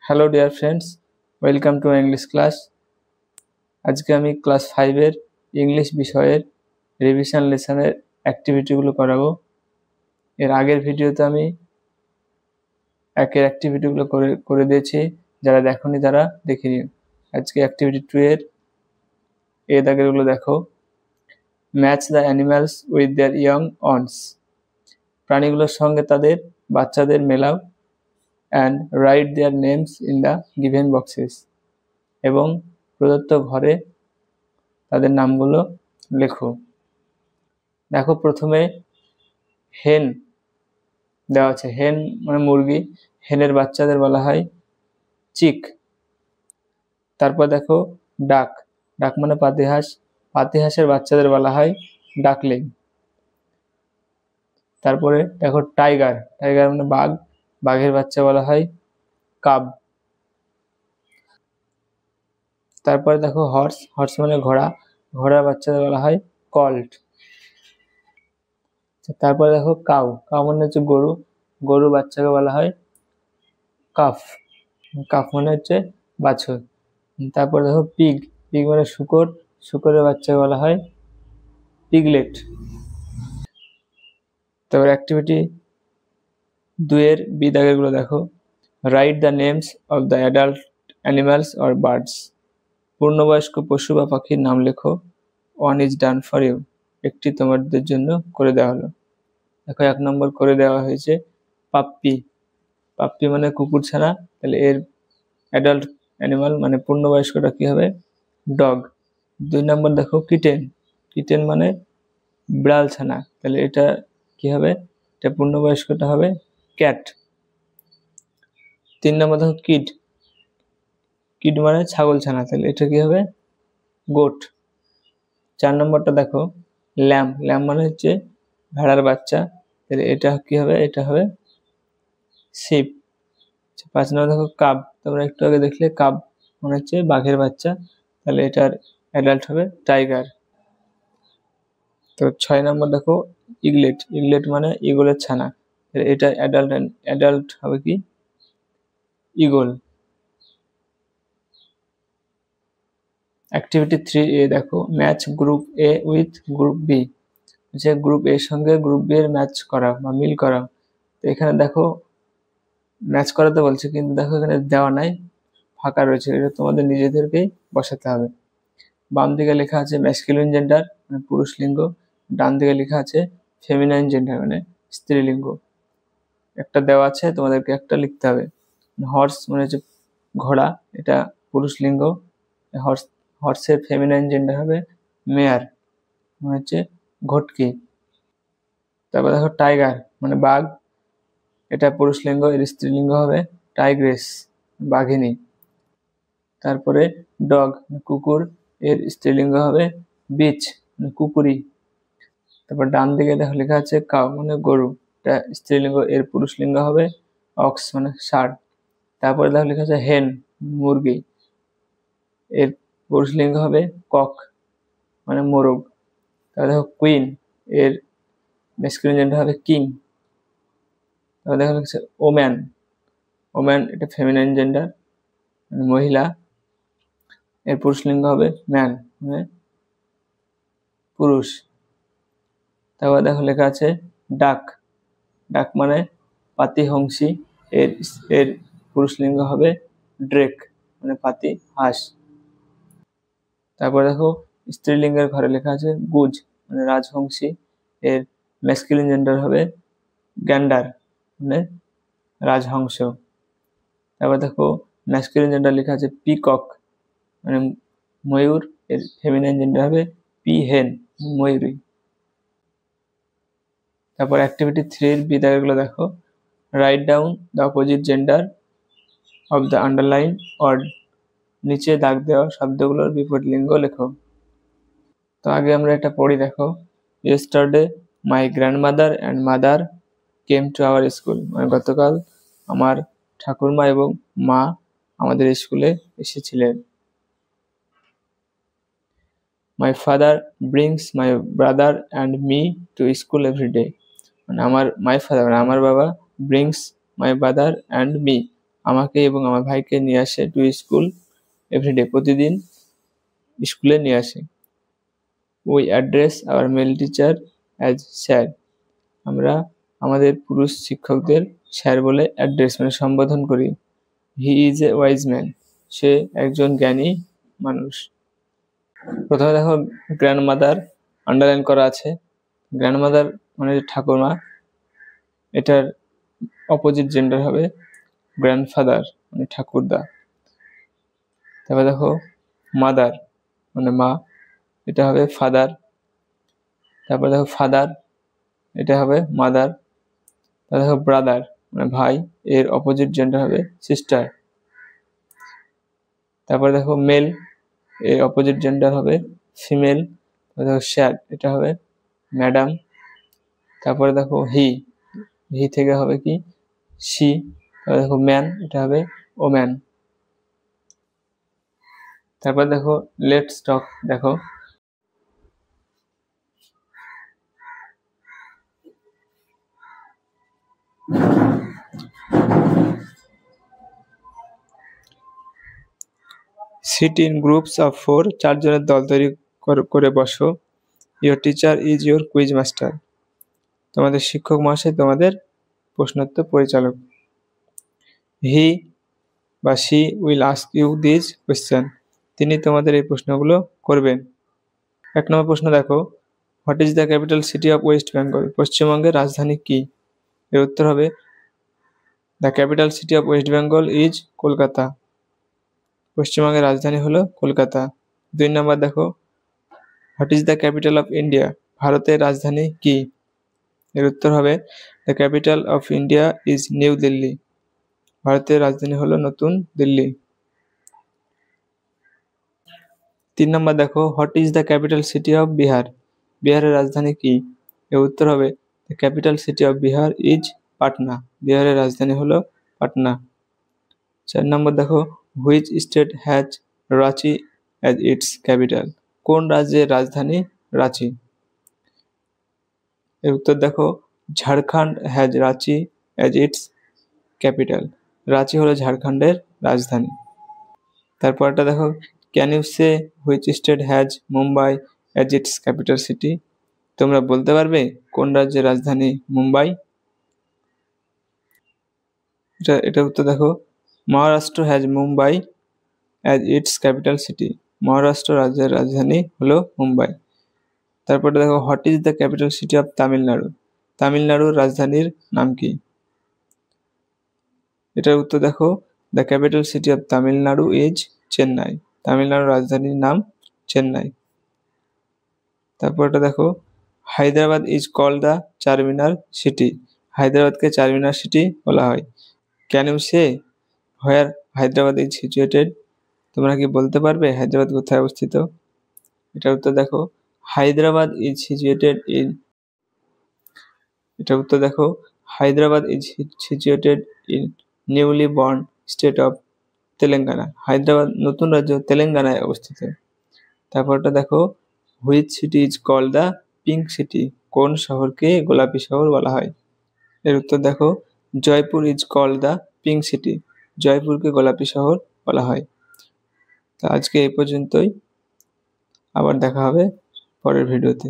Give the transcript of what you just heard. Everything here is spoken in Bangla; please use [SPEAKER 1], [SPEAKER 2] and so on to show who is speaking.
[SPEAKER 1] Hello dear friends, welcome to English class. আজকে আমি ক্লাস 5-এর ইংলিশ বিষয়ের রিভিশন লেসনের অ্যাক্টিভিটিগুলো করাবো। এর আগের ভিডিওতে আমি একের অ্যাক্টিভিটিগুলো করে দিয়েছি, যারা দেখোনি তারা দেখে নিও। আজকে অ্যাক্টিভিটি 2-এর দাগেরগুলো দেখো। Match the animals with their young ones. প্রাণীগুলোর সঙ্গে তাদের বাচ্চাদের মেলাও। And write their names in the given boxes. এবং প্রদত্ত ঘরে তাদের নামগুলো লেখো। দেখো, প্রথমে হেন দেওয়া আছে। হেন মানে মুরগি, হেনের বাচ্চাদের বলা হয় চিক। তারপর দেখো ডাক, ডাক মানে পাতিহাঁস, পাতিহাঁসের বাচ্চাদের বলা হয় ডাকলিং। তারপরে দেখো টাইগার, টাইগার মানে বাঘ, বাঘের বাচ্চা বলা হয় কাব। তারপরে দেখো হর্স, হর্স মানে ঘোড়া, ঘোড়ার বাচ্চাদের বলা হয় কল্ট। তারপরে দেখো কাউ, কাউ মানে হচ্ছে গরু, গরু বাচ্চাকে বলা হয় কাফ, কাফ মানে হচ্ছে বাছুর। তারপর দেখো পিগ, পিগ মানে শূকর, শূকরের বাচ্চাকে বলা হয় পিগলেট। তারপর অ্যাক্টিভিটি 2-এর বি দাগেরগুলো দেখো। Write the names of the adult animals or birds. পূর্ণবয়স্ক পশু বা পাখির নাম লেখো। 1 is done for you, একটি তোমাদের জন্য করে দেওয়া হলো। দেখো 1 নম্বর করে দেওয়া হয়েছে পাপ্পি, পাপ্পি মানে কুকুরছানা, তাহলে এর অ্যাডাল্ট অ্যানিমাল মানে পূর্ণবয়স্কটা কি হবে? ডগ। 2 নম্বর দেখো কিটেন, কিটেন মানে বিড়ালছানা, তাহলে এটা কি হবে? এটা পূর্ণবয়স্কটা হবে ক্যাট। 3 নম্বর দেখো কিড, কিড মানে ছাগলছানা, তাহলে এটা কি হবে? গোট। 4 নম্বরটা দেখো ল্যাম্ব, ল্যাম্ব মানে হচ্ছে ভেড়ার বাচ্চা, তাহলে এটা কি হবে? এটা হবে শিপ। 5 নম্বর দেখো কাব, তোমরা একটু আগে দেখলে কাব মানে হচ্ছে বাঘের বাচ্চা, তাহলে এটার অ্যাডাল্ট হবে টাইগার। তো 6 নম্বর দেখো ইগলেট, ইগলেট মানে ইগলের ছানা, তাহলে এটা অ্যাডাল্ট হবে কি? ইগল। অ্যাক্টিভিটি 3A দেখো, match group A with group B. যে গ্রুপ এর সঙ্গে গ্রুপ বি এর ম্যাচ করা বা মিল করা। তো এখানে দেখো ম্যাচ করাতে বলছে, কিন্তু দেখো এখানে দেওয়া নাই, ফাঁকা রয়েছে, এটা তোমাদের নিজেদেরকেই বসাতে হবে। বাম দিকে লেখা আছে ম্যাসকুলিন জেন্ডার মানে পুরুষ লিঙ্গ, ডান দিকে লেখা আছে ফেমিনাইন জেন্ডার মানে স্ত্রীলিঙ্গ। একটা দেওয়া আছে, তোমাদেরকে একটা লিখতে হবে। হর্স মানে হচ্ছে ঘোড়া, এটা পুরুষ লিঙ্গ, হর্সের ফেমিনাইন জেন্ডার হবে মেয়ার মানে হচ্ছে ঘটকি। তারপর দেখো টাইগার মানে বাঘ, এটা পুরুষ লিঙ্গ, এর স্ত্রীলিঙ্গ হবে টাইগ্রেস বাঘিনী। তারপরে ডগ কুকুর, এর স্ত্রীলিঙ্গ হবে বিচ মানে কুকুরি। তারপর ডান দিকে দেখো লেখা আছে কাউ মানে গরু, এটা স্ত্রীলিঙ্গ, এর পুরুষ লিঙ্গ হবে অক্স মানে ষাঁড়। তারপরে দেখো লেখা আছে হেন মুরগি, এর পুরুষ লিঙ্গ হবে কক মানে মোরগ। তারপর দেখো কুইন, এর ম্যাসকুলিন জেন্ডার হবে কিং। তারপর দেখা যাচ্ছে ওম্যান, ওম্যান এটা ফেমিনাইন জেন্ডার মানে মহিলা, এর পুরুষ লিঙ্গ হবে ম্যান মানে পুরুষ। তারপর দেখো লেখা আছে ডাক, ডাক মানে পাতিহংসী, এর পুরুষ লিঙ্গ হবে ড্রেক মানে পাতি হাঁস। তারপর দেখো স্ত্রীলিঙ্গের ঘরে লেখা আছে গুজ মানে রাজহংসী, এর ম্যাসকুলিন জেন্ডার হবে গ্যান্ডার মানে রাজহংস। তারপর দেখো ম্যাসকুলিন জেন্ডার লেখা আছে পিকক মানে ময়ূর, এর ফেমিনাইন জেন্ডার হবে পি হেন ময়ূরী। তারপর অ্যাক্টিভিটি 3-এর বি দাগেরগুলো দেখো। Write down the opposite gender of the underline word. নিচে দাগ দেওয়া শব্দগুলোর বিপরীত লিঙ্গ লেখো। তো আগে আমরা এটা পড়ি দেখো। Yesterday my grandmother and mother came to our school, মানে গতকাল আমার ঠাকুরমা এবং মা আমাদের স্কুলে এসেছিলেন। My father brings my brother and me to school every day, মানে আমার মাই ফাদার মানে আমার বাবা, brings my brother and me আমাকে এবং আমার ভাইকে নিয়ে আসে টু স্কুল এভরিডে, প্রতিদিন স্কুলে নিয়ে আসে। We address our male teacher as sir, আমরা আমাদের পুরুষ শিক্ষকদের স্যার বলে অ্যাড্রেস মানে সম্বোধন করি। He is a wise man, সে একজন জ্ঞানী মানুষ। প্রথমে দেখো গ্র্যান্ডমাদার আন্ডারলাইন করা আছে। গ্র্যান্ডমাদার মানে ঠাকুমা, এটার অপোজিট জেন্ডার হবে গ্র্যান্ডফাদার মানে ঠাকুরদা। তারপর দেখো মাদার মানে মা, এটা হবে ফাদার। তারপর দেখো ফাদার, এটা হবে মাদার। তারপর দেখো ব্রাদার মানে ভাই, এর অপোজিট জেন্ডার হবে সিস্টার। তারপর দেখো মেল, এর অপোজিট জেন্ডার হবে ফিমেল। তারপর দেখো স্যার, এটা হবে ম্যাডাম। তারপরে দেখো হি, হি থেকে হবে কি সি। তারপর দেখো ম্যান, এটা হবে ওম্যান। তারপর দেখো লেটস টক, দেখো সিট ইন গ্রুপস অফ 4, 4 জনের দল তৈরি করে বসো। Your teacher is your quiz master, তোমাদের শিক্ষক মহাশয় তোমাদের প্রশ্নোত্তর পরিচালক। হি বা she will ask you this question, তিনি তোমাদের এই প্রশ্নগুলো করবেন। 1 নম্বর প্রশ্ন দেখো, what is the capital city of West Bengal, পশ্চিমবঙ্গের রাজধানী কি? এর উত্তর হবে the capital city of West Bengal is Kolkata, পশ্চিমবঙ্গের রাজধানী হলো কলকাতা। 2 নম্বর দেখো, what is the capital of India, ভারতের রাজধানী কি? এর উত্তর হবে the capital of India is new Delhi, ভারতের রাজধানী হলো নতুন দিল্লি। 3 নম্বর দেখো, what is the capital city of Bihar, বিহারের রাজধানী কি? এর উত্তর হবে the capital city of Bihar is Patna, বিহারের রাজধানী হলো পাটনা। 4 নম্বর দেখো, which state has Ranchi as its capital, কোন রাজ্যের রাজধানী রাঁচি? এর উত্তর দেখো Jharkhand has Ranchi as its capital, Ranchi হলো ঝাড়খণ্ডের রাজধানী। তারপরটা দেখো, can you say which state has Mumbai as its capital city, তোমরা বলতে পারবে কোন রাজ্যের রাজধানী মুম্বাই? এটা উত্তর দেখো Maharashtra has Mumbai as its capital city, Maharashtra রাজ্যের রাজধানী হলো মুম্বাই। তারপরে দেখো, what is the capital city of Tamil Nadu, তামিলনাড়ুর রাজধানীর নাম কি? এটার উত্তর দেখো the capital city of Tamil Nadu is Chennai, তামিলনাড়ুর রাজধানীর নাম চেন্নাই। তারপরটা দেখো, Hyderabad is called the Charminar city, হায়দ্রাবাদকে চারমিনার সিটি বলা হয়। Can you say where Hyderabad is situated, তোমরা কি বলতে পারবে হায়দ্রাবাদ কোথায় অবস্থিত? এটার উত্তর দেখো হায়দ্রাবাদ ইজ সিচুয়েটেড ইন, এটার উত্তর দেখো Hyderabad is situated in newly born state of Telangana, Hyderabad নতুন রাজ্য তেলেঙ্গানায় অবস্থিত। তারপরটা দেখো, which city is called the pink city, কোন শহরকে গোলাপি শহর বলা হয়? এর উত্তর দেখো Jaipur is called the pink city, জয়পুরকে গোলাপি শহর বলা হয়। তো আজকে এই পর্যন্তই, আবার দেখা হবে পরের ভিডিওতে।